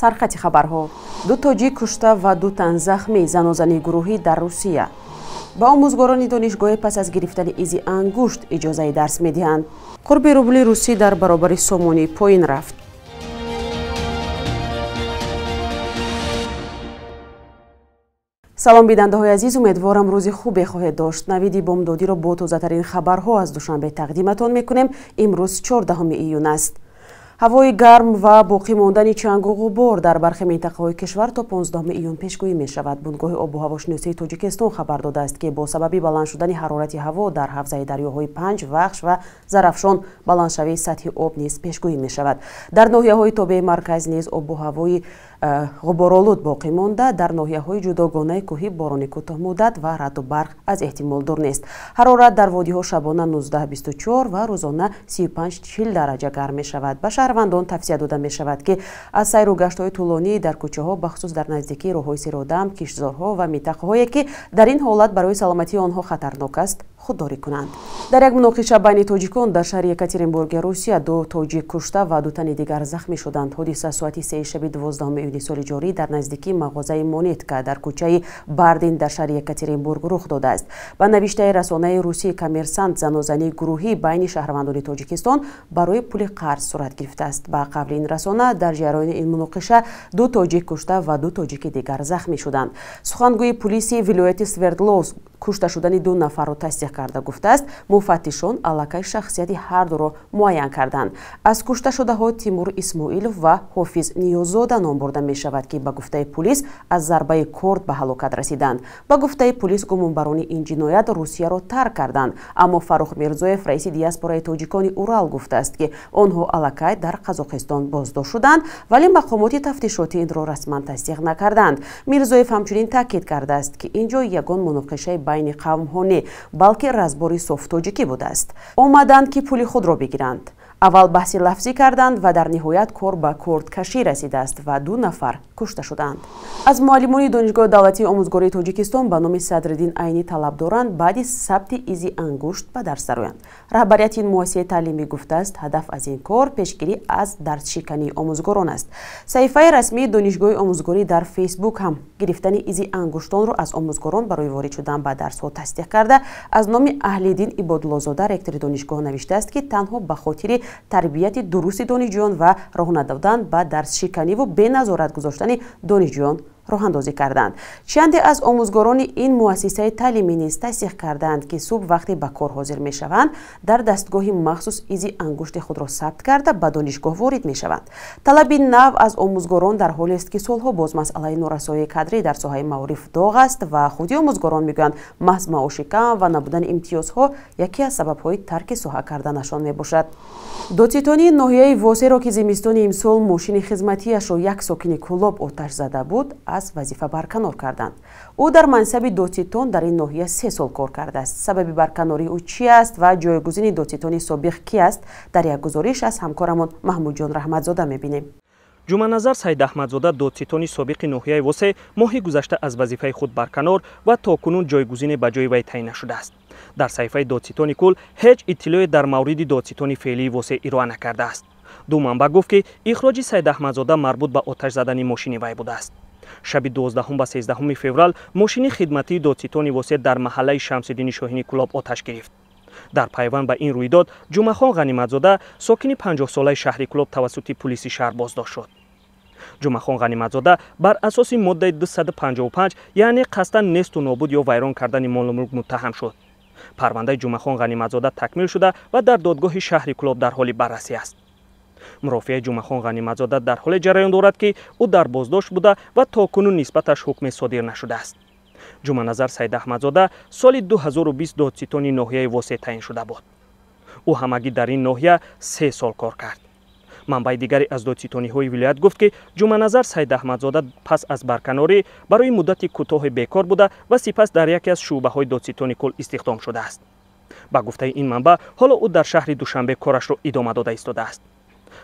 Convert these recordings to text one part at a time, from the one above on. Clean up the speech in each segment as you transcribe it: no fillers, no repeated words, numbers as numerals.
сархати хабарҳо. Ду тоҷик кушта ва ду тан захмӣ занозании гурӯҳӣ дар Русия. ба омӯзгорони донишгоҳе пас аз гирифтани изи ангушт иҷозаи дарс медиҳанд. қурби рубли русӣ дар баробари сомонӣ поин рафт. салом бинандаҳои азиз, умедворам рӯзи хубе хоҳед дошт. навиди бомдодиро бо тозатарин хабарҳо аз душанбе тақдиматон мекунем. имрӯз 14 июн аст. ҳавои гарм ва боқӣ мондани чангу ғубор дар бархи минтақаҳои кишвар то 15 июн пешгӯӣ мешавад. Бунгоҳи обу ҳавошиносии Тоҷикистон хабар додааст ки бо сабаби баланд шудани ҳарорати ҳаво дар ҳавзаи дарёҳои Панҷ, Вахш ва Зарафшон баландшавии сатҳи об низ пешгӯӣ мешавад. дар ноҳияҳои тобеи марказ низ обу ҳавои ғуборолуд боқӣ монда, дар ноҳияҳои ҷудогонаи кӯҳӣ борони кӯтоҳмуддат ва раъду барқ аз эҳтимол дур нест. ҳарорат дар водиҳо шабона 19-24 ва рӯзона 35-40 дараҷа гарм мешавад. ба шаҳрвандон тавсия дода мешавад ки аз сайру гаштҳои тӯлонӣ дар кӯчаҳо бахусус дар наздикии роҳҳои сиродам, киштзорҳо ва минтақаҳое ки дар ин ҳолат барои саломатии онҳо хатарнок аст худдорӣ кунанд. дар як муноқиша байни тоҷикон дар шаҳри Екатеринбурги Русия ду тоҷик кушта ва ду тани дигар захмӣ шуданд. ҳодиса соати 3 шаби 12 июни соли ҷорӣ дар наздикии мағозаи Монетка дар кӯчаи Бардин дар шаҳри Екатеринбург рух додааст. ба навиштаи расонаи русии Коммерсант, занозании гурӯҳӣ байни шаҳрвандони Тоҷикистон барои пули қарз сурат гирифтааст. ба қавли ин расона, дар ҷараёни ин муноқиша ду тоҷик кушта ва ду тоҷики дигар захмӣ шуданд. сухангӯи полисии вилояти Свердловск кушта шудани ду нафарро тасдиқ карда гуфтааст, муфаттишон аллакай шахсияти ҳардуро муайян карданд. аз кушташудаҳо Тимур Исмоилов ва Ҳофиз Ниёззода ном бурда мешавад ки ба гуфтаи полис аз зарбаи корд ба ҳалокат расиданд. ба гуфтаи полис гумонбарони ин ҷиноят Русияро тарк карданд, аммо Фаррух Мирзоев раиси диаспораи тоҷикони Урал гуфтааст ки онҳо аллакай дар Қазоқистон боздошт шуданд, вале мақомоти тафтишотӣ инро расман тасдиқ накарданд. Мирзоев ҳамчунин таъкид кардааст ки ин ҷо ягон муноқишаи байни қавмҳо не, балки разбори софтоҷикӣ будааст. омаданд ки пули худро бигиранд. аввал баҳси лафзӣ карданд ва дар ниҳоят кор ба кордкашӣ расидааст ва ду нафар кушта шуданд. аз муаллимони донишгоҳи давлатии омӯзгории Тоҷикистон ба номи Садриддин Айнӣ талаб доранд баъди сабти изи ангушт ба дарс дароянд. раҳбарияти ин муассисаи таълимӣ гуфтааст, ҳадаф аз ин кор пешгирӣ аз дарсшикании омӯзгорон аст. саҳифаи расмии донишгоҳи омӯзгорӣ дар фейсбук ҳам гирифтани изи ангуштонро аз омӯзгорон барои ворид шудан ба дарсҳо тасдиқ карда, аз номи Аҳлиддин Ибодуллозода, ректори донишгоҳ, навиштааст ки танҳо ба хотири тарбияти дурусти донишҷӯён ва роҳ надодан ба дарсшиканиву беназорат гузоштани донишҷӯён роҳандозӣ карданд. чанде аз омӯзгорони ин муассисаи таълимӣ низ тасдиқ карданд ки субҳ вақте ба кор ҳозир мешаванд, дар дастгоҳи махсус изи ангушти худро сабт карда ба донишгоҳ ворид мешаванд. талаби нав аз омӯзгорон дар ҳолест ки солҳо боз масъалаи норасоии кадрӣ дар соҳаи маориф доғ аст ва худи омӯзгорон мегӯянд маҳз маоши кам ва набудани имтиёзҳо яке аз сабабҳои тарки соҳа карданашон мебошад. додситони ноҳияи Восеро ки зимистони имсол мошини хизматиашро як сокини Кӯлоб оташ зада буд, аз вазифа барканор карданд. ӯ дар мансаби додситон дар ин ноҳия 3 сол кор кардааст. сабаби барканории ӯ чӣ аст ва ҷойгузини додситони собиқ кӣ аст? дар як гузориш аз ҳамкорамон Маҳмудҷон Раҳматзода мебинем. ҷуманазар Сайдаҳмадзода додситони собиқи ноҳияи Восе моҳи гузашта аз вазифаи худ барканор ва токунун ҷойгузине ба ҷои вай таъин нашудааст. дар саҳифаи додситони кул ҳеҷ иттилое дар мавриди додситони феълии Восе ироа накардааст. ду манбаъ гуфт ки ихроҷи Сайдаҳмадзода марбут ба оташ задани мошини вай будааст. шаби 12 ба 13 феврал мошини хидматии додситони Восе дар маҳаллаи Шамсиддини Шоҳини Кӯлоб оташ гирифт. дар пайванд ба ин рӯйдод Ҷумахон Ғаниматзода сокини 50-солаи шаҳри Кӯлоб тавассути пулиси шаҳр боздошт шуд. ҷумахон Ғаниматзода бар асоси моддаи 255, яъне қасдан несту нобуд ё вайрон кардани молумулк муттаҳам шуд. парвандаи Ҷумахон Ғаниматзода такмил шуда ва дар додгоҳи шаҳри Кӯлоб дар ҳоли баррасӣ аст. мурофиаи Ҷумахон Ғаниматзода дар ҳоле ҷараён дорад ки ӯ дар боздошт буда ва токунун нисбаташ ҳукме содир нашудааст. ҷуманазар Сайдаҳмадзода соли 2020 додситони ноҳияи Восе таъин шуда буд. ӯ ҳамагӣ дар ин ноҳия 3 сол кор кард. манбаи дигаре аз додситониҳои вилоят гуфт ки ҷуманазар Сайдаҳмадзода пас аз барканорӣ барои муддати кӯтоҳе бекор буда ва сипас дар яке аз шуъбаҳои додситони кул истихдом шудааст. ба гуфтаи ин манбаъ ҳоло ӯ дар шаҳри Душанбе корашро идома дода истодааст.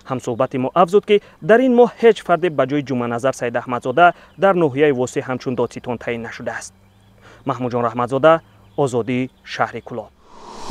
ҳамсӯҳбати мо афзуд ки дар ин моҳ ҳеҷ фарде ба ҷои Ҷуманазар Сайдаҳмадзода дар ноҳияи Восе ҳамчун додситон таъин нашудааст. Маҳмудҷон Раҳматзода, Озодӣ, шаҳри Кӯлоб.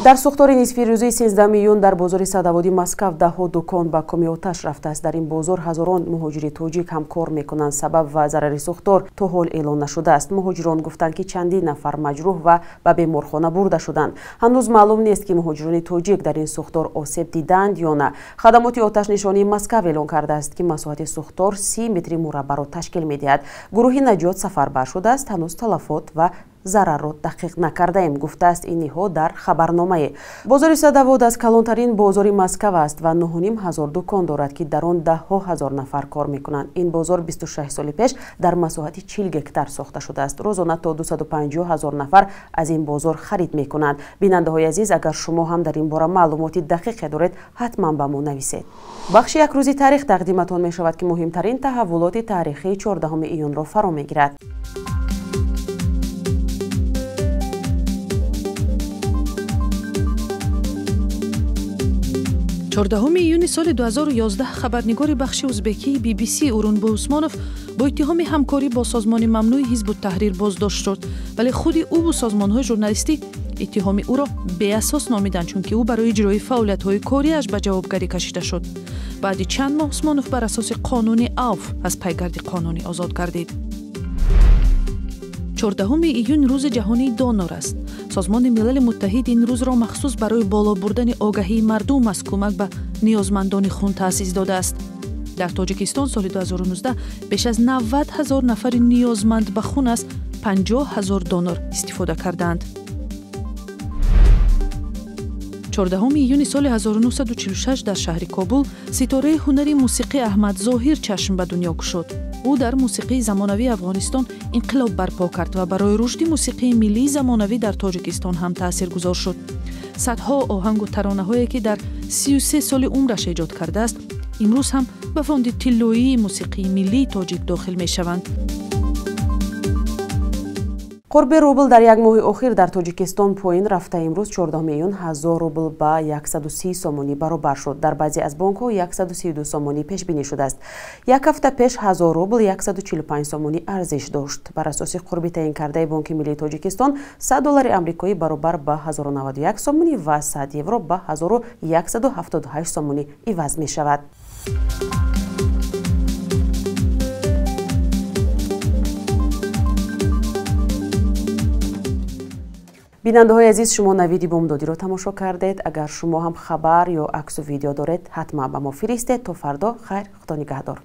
дар сӯхтори нисфи рӯзи 13 июн дар бозори садоводи Москав даҳҳо дукон ба коми оташ рафтааст. Дар ин бозор ҳазорон муҳоҷири тоҷик ҳам кор мекунанд. Сабаб ва зарари сӯхтор то ҳол эълон нашудааст. муҳоҷирон гуфтанд ки чандин нафар маҷрӯҳ ва ба беморхона бурда шуданд. ҳанӯз маълум нест ки муҳоҷирони тоҷик дар ин сӯхтор осеб диданд ё на. хадамоти оташнишонии Москав эълон кардааст ки масоҳати сӯхтор 30 метри мураббаъро ташкил медиҳад. гурӯҳи наҷот сафарбар шудааст. ҳанӯз талафот ва зарарро дақиқ накардаем, гуфтааст ин ниҳод дар хабарномае. бозори садовод аз калонтарин бозори Москав аст ва 9500 дукон дорад ки дар он даҳҳо ҳазор нафар кор мекунанд. ин бозор 26 соли пеш дар масоҳати 40 гектар сохта шудааст. рӯзона то 250 000 нафар аз ин бозор харид мекунанд. бинандаҳои азиз, агар шумо ҳам дар ин бора маълумоти дақиқе доред, ҳатман ба мо нависед. бахши як рӯзи таърих тақдиматон мешавад ки муҳимтарин таҳаввулоти таърихии 14 июнро фаро мегирад. 14 июни соли 2011 хабарнигори бахши узбекии BBC Урунбо Усмонов бо иттиҳоми ҳамкорӣ бо созмони мамнӯи Ҳизбу Таҳрир боздошт шуд, вале худи ӯ бу созмонҳои журналистӣ иттиҳоми ӯро беасос номиданд, чунки ӯ барои иҷрои фаъолиятҳои кориаш ба ҷавобгарӣ кашида шуд. баъди чанд моҳ Усмонов бар асоси қонуни Ауф аз пайгарди қонунӣ озод гардид. 14 июн рӯзи ҷаҳонии донор аст. созмони милали муттаҳид ин рӯзро махсус барои боло бурдани огаҳии мардум аз кӯмак ба ниёзмандони хун таъсис додааст. дар тоҷикистон соли 2019 беш аз 90 000 нафари ниёзманд ба хун аз 50 000 донор истифода карданд. 14 июни соли 1946 дар шаҳри Кобул ситораи ҳунари мусиқӣ Аҳмад Зоҳир чашм ба дунё кушод. ӯ дар мусиқии замонавии Афғонистон инқилоб барпо кард ва барои рушди мусиқии миллии замонавӣ дар Тоҷикистон ҳам таъсиргузор шуд. садҳо оҳангу таронаҳое ки дар 33 соли умраш эҷод кардааст, имрӯз ҳам ба фонди тиллоии мусиқии миллии тоҷик дохил мешаванд. қурби рубл дар як моҳи охир дар Тоҷикистон поин рафта имрӯз 14 июн 1000 рубл ба 130 сомонӣ баробар шуд. дар баъзе аз бонкҳо 132 сомонӣ пешбинӣ шудааст. як ҳафта пеш 1000 рубл 145 сомонӣ арзиш дошт. бар асоси қурби таъинкардаи Бонки Миллии Тоҷикистон $100 амрикоӣ баробар ба 1091 сомонӣ ва 100 евро ба 1178 сомонӣ иваз мешавад. бинандаҳои азиз, шумо навиди бомдодиро тамошо кардед. агар шумо ҳам хабар ё аксу видео доред, ҳатман ба мо фиристед. то фардо, хайр, худо нигаҳдор.